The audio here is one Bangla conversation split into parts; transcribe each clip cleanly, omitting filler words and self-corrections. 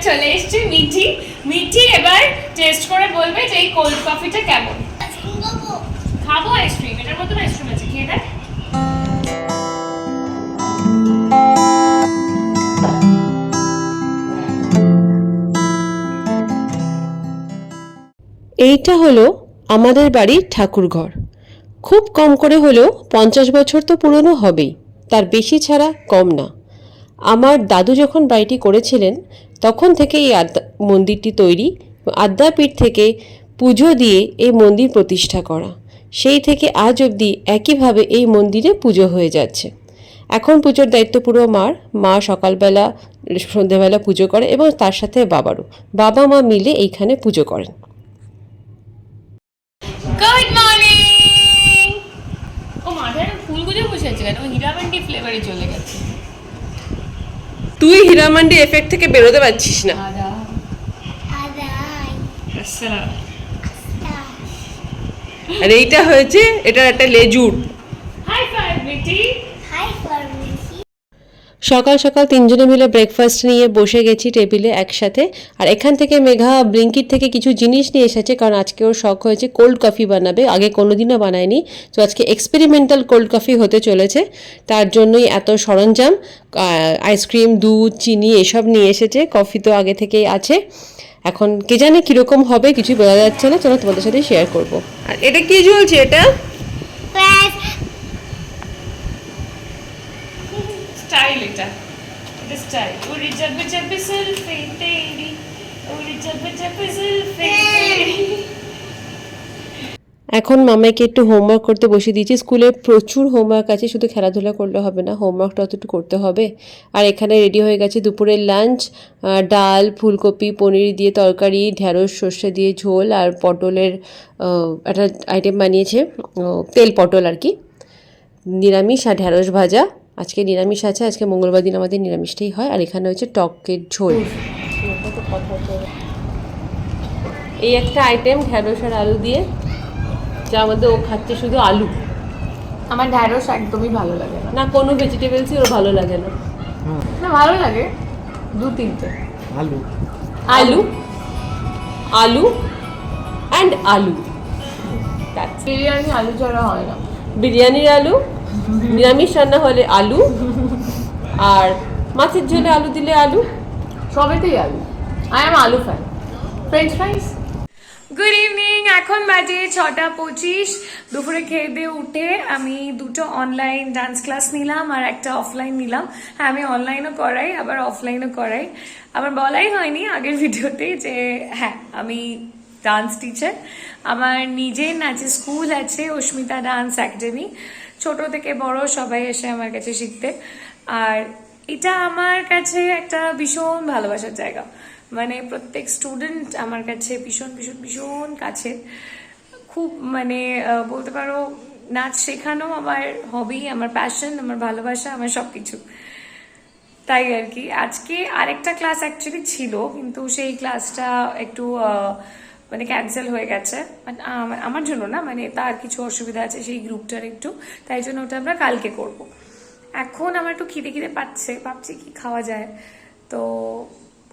চলে এসেছে মিঠি। মিঠি এবার টেস্ট করে বলবে যে এই কোল্ড কফিটা কেমন। খাবো আইসক্রিম, এটার মধ্যে আইসক্রিম আছে, খেয়ে দেখ। এইটা হলো আমাদের বাড়ির ঠাকুরঘর। খুব কম করে হলেও 50 বছর তো পুরনো হবেই, তার বেশি ছাড়া কম না। আমার দাদু যখন বাড়িটি করেছিলেন তখন থেকে এই মন্দিরটি তৈরি। আদ্যাপীঠ থেকে পুজো দিয়ে এই মন্দির প্রতিষ্ঠা করা, সেই থেকে আজ অবধি একইভাবে এই মন্দিরে পুজো হয়ে যাচ্ছে। এখন পুজোর দায়িত্ব পুরো মা সকালবেলা সন্ধেবেলা পুজো করে এবং তার সাথে বাবারও, বাবা মা মিলে এইখানে পুজো করেন। Good morning. ও মাথায় ফুল গুজে বসে আছে কেন? হীরামান্ডি ফ্লেভারে চলে গেছে। তুই হীরামান্ডি এফেক্ট থেকে বেরোতে পারছিস না। আদা আসসালাম। আর এইটা হয়েছে এটার একটা লেজুর। High five Mithi. সকাল সকাল তিনজনে মিলে ব্রেকফাস্ট নিয়ে বসে গেছি টেবিলে একসাথে। আর এখান থেকে মেঘা ব্লিঙ্কিট থেকে কিছু জিনিস নিয়ে এসেছে, কারণ আজকে ওর শখ হয়েছে কোল্ড কফি বানাবে, আগে কোনোদিনও বানায়নি। তো আজকে এক্সপেরিমেন্টাল কোল্ড কফি হতে চলেছে, তার জন্যই এত সরঞ্জাম, আইসক্রিম, দুধ, চিনি এসব নিয়ে এসেছে। কফি তো আগে থেকেই আছে, এখন কে জানে কীরকম হবে কিছুই বোঝা যাচ্ছে না। চলো তোমাদের সাথে শেয়ার করবো। আর এটা কি ঝুলছে? এটা স্টাইল, এটা স্টাইল। উড়ি যাবে যাবে সেলফি তেরি, উড়ি যাবে যাবে সেলফি তেরি। এখন মামাকে একটু হোমওয়ার্ক করতে বসিয়ে দিয়েছি। স্কুলে প্রচুর হোমওয়ার্ক আছে, শুধু খেলাধুলা করলে হবে না, হোমওয়ার্কটাও তো একটু করতে হবে। আর এখানে রেডি হয়ে গেছে দুপুরের লাঞ্চ, ডাল, ফুলকপি, পনির দিয়ে তরকারি, ঢ্যাঁড়স সর্ষে দিয়ে ঝোল, আর পটলের একটা আইটেম বানিয়েছে, তেল পটল আর কি, নিরামিষ আর ঢ্যাঁড়স ভাজা। আজকে নিরামিষ আছে, আজকে মঙ্গলবার দিন আমাদের নিরামিষটাই হয়। আর এখানে হচ্ছে টকের ঝোল। এই একটা আইটেম ঢ্যাঁড়স আর আলু দিয়ে, যার মধ্যে ও খাচ্ছে শুধু আলু। আমার ঢ্যাঁড়স একদমই ভালো লাগে না। না, কোনো ভেজিটেবলসই ওর ভালো লাগে না। না, ভালো লাগে দু তিনটে। আলু আলু আলু অ্যান্ড আলু। বিরিয়ানি আলু ছাড়া হয় না। বিরিয়ানির আলু, নিরামিষ রান্না হলে আলু, আর মাছের ঝোলে আলু দিলে আলু, সবেতেই আলু। আই এম আলু fan. French fries. Good evening, এখন বাজে 6:25। দুপুরে খেয়ে দিয়ে উঠে আমি দুটো অনলাইন ডান্স ক্লাস নিলাম আর একটা অফলাইন নিলাম। হ্যাঁ, আমি অনলাইনও করাই আবার অফলাইনও করাই। আমার বলাই হয়নি আগের ভিডিওতে যে হ্যাঁ আমি ডান্স টিচার। আমার নিজের নাচের স্কুল আছে, অস্মিতা ডান্স একাডেমি। ছোট থেকে বড় সবাই এসে আমার কাছে শিখতে। আর এটা আমার কাছে একটা ভীষণ ভালোবাসার জায়গা। মানে প্রত্যেক স্টুডেন্ট আমার কাছে ভীষণ ভীষণ ভীষণ কাছের। খুব মানে বলতে পারো নাচ শেখানো আমার হবি, আমার প্যাশন, আমার ভালোবাসা, আমার সব কিছু। তাই আর কি আজকে আরেকটা ক্লাস অ্যাকচুয়ালি ছিল, কিন্তু সেই ক্লাসটা একটু মানে ক্যান্সেল হয়ে গেছে। আমার জন্য না, মানে তার কিছু অসুবিধা আছে সেই গ্রুপটার একটু, তাই জন্য ওটা আমরা কালকে করব। এখন আমার একটু খিদে খিদে পাচ্ছে, ভাবছি কি খাওয়া যায়। তো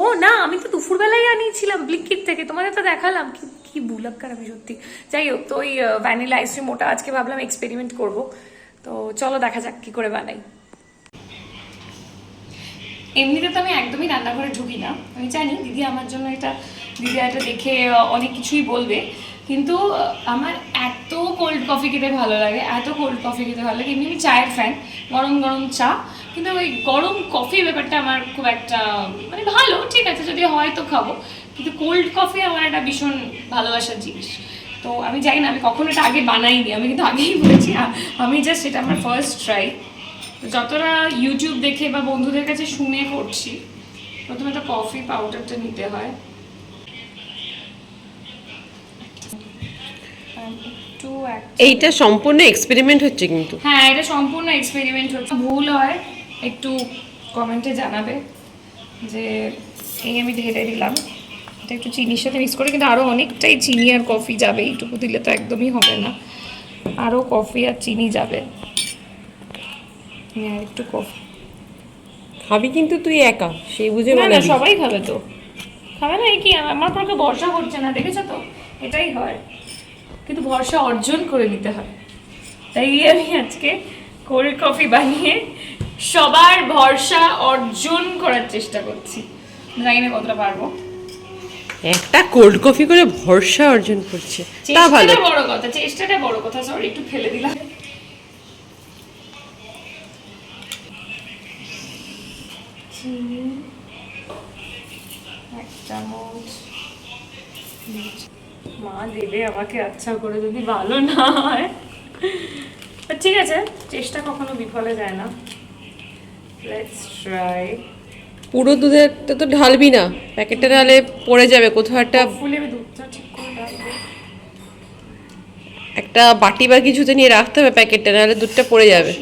ও না, আমি তো দুপুরবেলায় আনিয়েছিলাম ব্লিঙ্কিট থেকে, তোমাদের তো দেখালাম। কি কি বুলাক্কার আমি সত্যি। যাই হোক, তো ওই ভ্যানিলা আইসক্রিম ওটা আজকে ভাবলাম এক্সপেরিমেন্ট করব। তো চলো দেখা যাক কি করে বানাই। এমনিতে তো আমি একদমই রান্নাঘরে ঢুকি না, আমি জানি দিদি আমার জন্য এটা দেখে অনেক কিছুই বলবে, কিন্তু আমার এত কোল্ড কফি খেতে ভালো লাগে, এত কোল্ড কফি খেতে ভালো লাগে। এমনি আমি চায়ের ফ্যান, গরম গরম চা, কিন্তু ওই গরম কফি ব্যাপারটা আমার খুব একটা মানে ভালো, ঠিক আছে যদি হয় তো খাবো, কিন্তু কোল্ড কফি আমার একটা ভীষণ ভালোবাসার জিনিস। তো আমি জানি না, আমি কখনো এটা আগে বানাইনি, আমি কিন্তু আগেই বলেছি আমি জাস্ট এটা আমার ফার্স্ট ট্রাই। যতটা ইউটিউব দেখে বা বন্ধুদের কাছে শুনে করছি। প্রথমে তো কফি পাউডারটা নিতে হয়, এইটা সম্পূর্ণ এক্সপেরিমেন্ট হচ্ছে কিন্তু। হ্যাঁ, এটা সম্পূর্ণ এক্সপেরিমেন্ট হচ্ছে। ভুল হয় একটু কমেন্টে জানাবে। যে এই আমি ঢেলে দিলাম, এটা একটু চিনির সাথে মিক্স করে, কিন্তু আরও অনেকটাই চিনি আর কফি যাবে, এইটুকু দিলে তো একদমই হবে না, আরও কফি আর চিনি যাবে। একটু কফি খাবি কিন্তু তুই একা, সেই বুঝে না না, সবাই খাবে তো। খাবে না? এই কি আমার পক্ষে ভরসা করছে না, দেখেছো তো? এটাই হয়, কিন্তু ভরসা অর্জন করে নিতে হয়। তাই আমি আজকে কোল্ড কফি বানিয়ে সবার ভরসা অর্জন করার চেষ্টা করছি। জানি না কতটা পারবো। একটা কোল্ড কফি করে ভরসা অর্জন করছে, তা ভালো। চেষ্টাটা বড় কথা, চেষ্টাটা বড় কথা। সরি, একটু ফেলে দিলাম। এক চামচ। মা দেবে আমাকে আচ্ছা করে, যদি ভালো না হয় ঠিক আছে, চেষ্টা কখনো বিফলে যায় না। Let's try. পুরো দুধে তো ঢালবি না, প্যাকেটটা ঢালে পড়ে যাবে কোথাও একটা। ফুলে আমি দুধটা ঠিক করে ঢালবো। একটা বাটি বা কিছুতে নিয়ে রাখতে হবে প্যাকেটটা, নাহলে দুধটা পড়ে যাবে।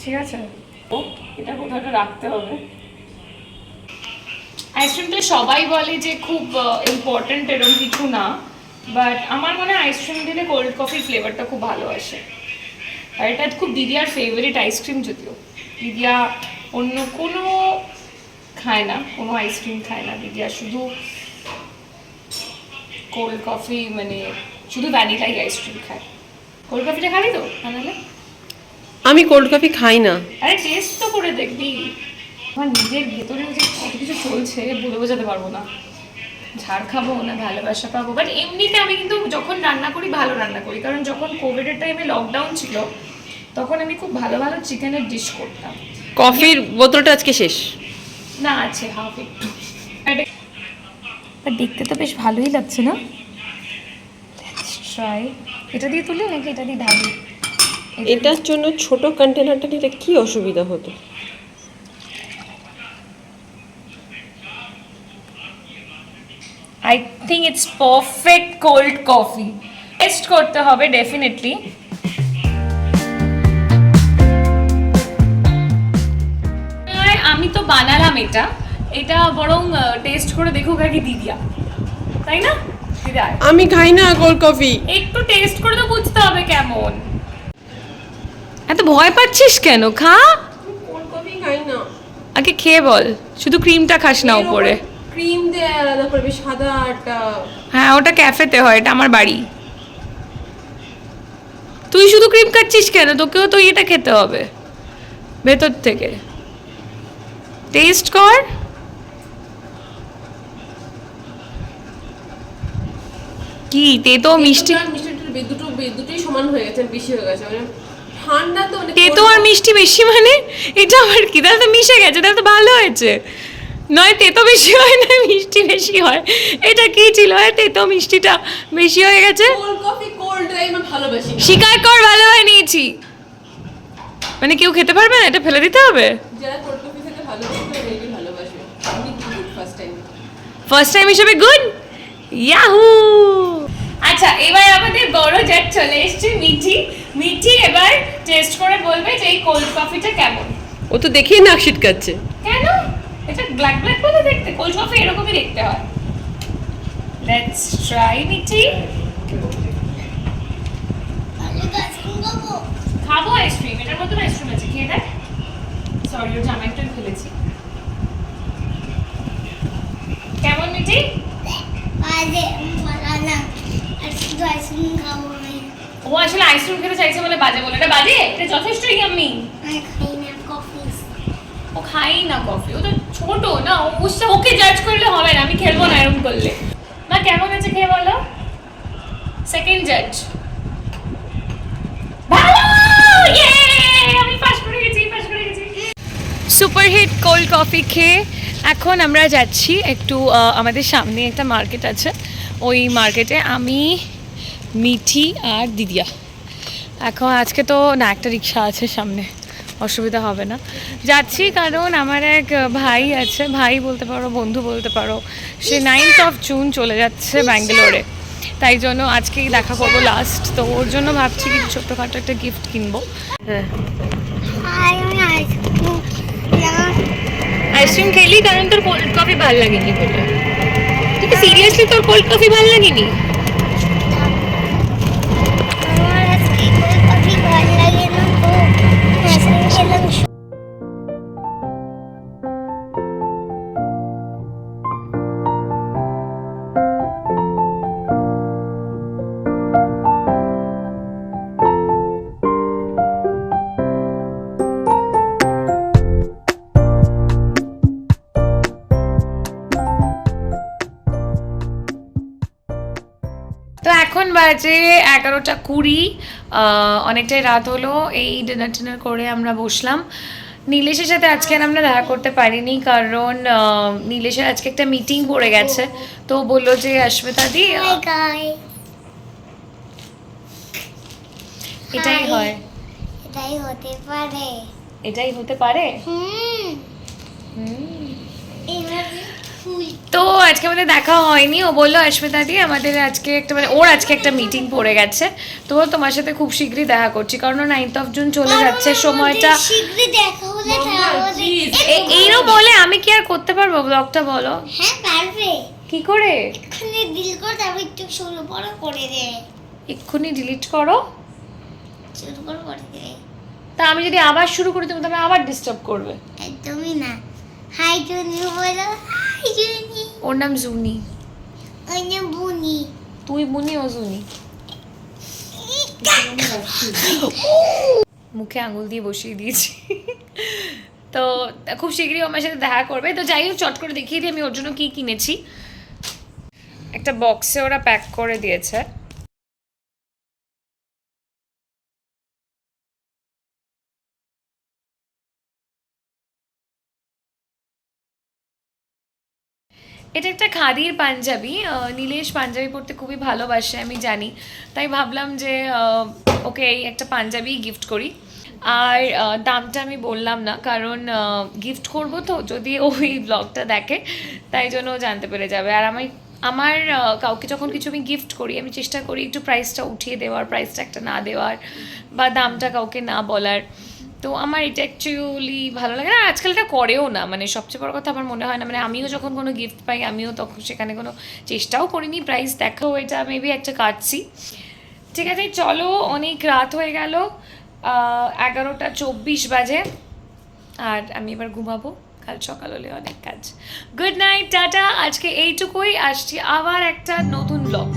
ঠিক আছে, ও এটা কোথাও একটা রাখতে হবে। আইসক্রিমটা সবাই বলে যে খুব ইম্পর্টেন্ট, এরকম কিছু না, বাট আমার মনে হয় আইসক্রিম দিলে কোল্ড কফির ফ্লেভারটা খুব ভালো আসে। আর এটা খুব দিদিয়ার ফেভারিট আইসক্রিম, যদিও দিদিয়া অন্য কোনো খায় না, কোনো আইসক্রিম খায় না দিদিয়া, শুধু কোল্ড কফি, মানে শুধু ভ্যানিলাই আইসক্রিম খায়। কোল্ড কফিটা খাবি তো বানালে? আমি কোল্ড কফি খাই না। আরে টেস্ট তো করে দেখবি। আমার নিজের ভেতরে যে কত কিছু চলছে বলে বোঝাতে পারবো না। ঝাড় খাবো না ভালোবাসা পাবো, বাট এমনিতে আমি কিন্তু যখন রান্না করি ভালো রান্না করি, কারণ যখন কোভিডের টাইমে লকডাউন ছিল তখন আমি খুব ভালো ভালো চিকেনের ডিশ করতাম। কফির বোতলটা আজকে শেষ। না, আছে হাফ একটু। দেখতে তো বেশ ভালোই লাগছে না? ট্রাই। এটা দিয়ে তুলি নাকি এটা দিয়ে ঢালি? এটার জন্য ছোট কন্টেনারটা নিলে কি অসুবিধা হতো? I think it's perfect cold coffee. Test করতে হবে ডেফিনেটলি। আমি তো বানালাম এটা, এটা বরং টেস্ট করে দেখুক আগে দিদিয়া, তাই না দিদা? আমি খাই না কোল্ড কফি। একটু টেস্ট করে তো বুঝতে হবে কেমন। এত ভয় পাচ্ছিস কেন? খা। কোল্ড কফি খাই না। আগে খেয়ে বল, শুধু ক্রিমটা খাস না উপরে। ক্রিম দিয়ে আলাদা করবি, সাদা আটা। হ্যাঁ, ওটা ক্যাফেতে হয়, এটা আমার বাড়ি। তুই শুধু ক্রিম খাচ্ছিস কেন? তোকেও তো এটা খেতে হবে ভেতর থেকে। টেস্ট কর। কি তেতো মিষ্টি? দুটোই সমান হয়ে গেছে, বেশি হয়ে গেছে মানে ঠান্ডা তো। তেতো আর মিষ্টি বেশি মানে এটা আবার কি? তাহলে তো মিশে গেছে, তাহলে তো ভালো হয়েছে। নয় তেতো বেশি হয় না মিষ্টি বেশি হয়, এটা কি ছিল? তেতো মিষ্টিটা বেশি হয়ে গেছে। কোল্ড কফি কোল্ড আমি ভালোবাসি। স্বীকার কর ভালো হয় নিয়েছি, মানে কেউ খেতে পারবে না, এটা ফেলে দিতে হবে। যারা কোল্ড কফি খেতে ভালোবাসে রেডি ভালোবাসে। আমি গুড ফার্স্ট টাইম হিসেবে গুড। ইয়াহু। আচ্ছা, এবার আমাদের বড় জ্যাট চলে এসেছে মিঠি। মিঠি এবার টেস্ট করে বলবে যে এই কোল্ড কফিটা কেমন। ও তো দেখেই নাক ছিটকাচ্ছে। কেন? এটা ব্ল্যাক ব্ল্যাক বলে দেখতে, কোল্ড কফি এরকমই দেখতে হয়। Let's try Mithi. খাবো আইসক্রিম, এটার মধ্যে আইসক্রিম আছে, খেয়ে দেখ। সরি, ওর জামাইটা ফেলেছি। কেমন মিঠি? ও আসলে আইসক্রিম খেতে চাইছে বলে বাজে বলে। এটা বাজে? এটা যথেষ্ট ইয়াম্মি। ও খাই না কফি, ও তো ছোট না, ওকে জাজ করলে হবে না, আমি খেলবো না এরকম করলে। মা কেমন আছে খেয়ে বলো। সেকেন্ড জাজ। ভালো, ইয়ে আমি পাস করে গেছি, পাস করে গেছি। সুপারহিট কোল্ড কফি খেয়ে এখন আমরা যাচ্ছি একটু, আমাদের সামনে একটা মার্কেট আছে, ওই মার্কেটে আমি, মিঠি আর দিদিয়া। এখন আজকে তো না, একটা রিক্সা আছে সামনে, অসুবিধা হবে না। যাচ্ছি কারণ আমার এক ভাই আছে, ভাই বলতে পারো বন্ধু বলতে পারো, সে 9th of June চলে যাচ্ছে ব্যাঙ্গালোরে, তাই জন্য আজকেই দেখা করবো লাস্ট। তো ওর জন্য ভাবছি কিছু ছোট্টখাটো একটা গিফট কিনবো। হ্যাঁ, আইসক্রিম খেলি কারণ তোর কোল্ড কফি ভালো লাগেনি বলে। তুই কি সিরিয়াসলি তোর কোল্ড কফি ভালো লাগেনি? এখন বাজে 11:20, অনেকটাই রাত হলো। এই ডিনার করে আমরা বসলাম। নীলেশের সাথে আজকে আর আমরা দেখা করতে পারিনি, কারণ নীলেশের আজকে একটা মিটিং পড়ে গেছে। তো বললো যে অস্মিতা দি, এটাই হয়, এটাই হতে পারে। এটাই হতে পারে। এইভাবে ফুল তো আজকে আমাদের দেখা হয়নি। ও বললো অস্মিতা দি আমাদের আজকে একটা মানে ওর আজকে একটা মিটিং পড়ে গেছে, তো তোমার সাথে খুব শীঘ্রই দেখা করছি, কারণ 9th জুন চলে যাচ্ছে সময়টা। শীঘ্রই দেখা হলে তাহলে এইরকম বলে আমি কি আর করতে পারবো ব্লগটা, বলো? হ্যাঁ পারবে। কি করে? এখানে ডিল করে তারপর একটু ষোলো বড় করে দে, এক্ষুনি ডিলিট করো। শুরু করে দে। তা আমি যদি আবার শুরু করি তুমি তাহলে আবার ডিস্টার্ব করবে। একদমই না। হাই জুনি বলো, হাই জুনি। ওর নাম জুনি। ওই না বুনি। তুই বুনি, ও জুনি। মুখে আঙুল দিয়ে বসিয়ে দিয়েছি। তো খুব শীঘ্রই আমার সাথে দেখা করবে। তো যাই হোক, চট করে দেখিয়ে দিই আমি ওর জন্য কি কিনেছি। একটা বক্সে ওরা প্যাক করে দিয়েছে। এটা একটা খাদির পাঞ্জাবি। নীলেশ পাঞ্জাবি পরতে খুবই ভালোবাসে, আমি জানি। তাই ভাবলাম যে ওকে এই একটা পাঞ্জাবি গিফট করি। আর দামটা আমি বললাম না, কারণ গিফট করব তো, যদি ওই ব্লগটা দেখে তাই জন্য ও জানতে পেরে যাবে। আর আমার কাউকে যখন কিছু আমি গিফট করি আমি চেষ্টা করি একটু প্রাইসটা উঠিয়ে দেওয়ার, প্রাইসটা একটা না দেওয়ার, বা দামটা কাউকে না বলার। তো আমার এটা অ্যাকচুয়ালি ভালো লাগে না, আজকাল এটা করেও না। মানে সবচেয়ে বড় কথা আমার মনে হয় না, মানে আমিও যখন কোনো গিফট পাই আমিও তখন সেখানে কোনো চেষ্টাও করিনি প্রাইস দেখাও। এটা মেবি একটা কাটছি। ঠিক আছে, চলো, অনেক রাত হয়ে গেল, 11:24 বাজে, আর আমি এবার ঘুমাবো। কাল সকাল হলে অনেক কাজ। Good night, tata. আজকে এইটুকুই, আসছি আবার একটা নতুন ব্লগ।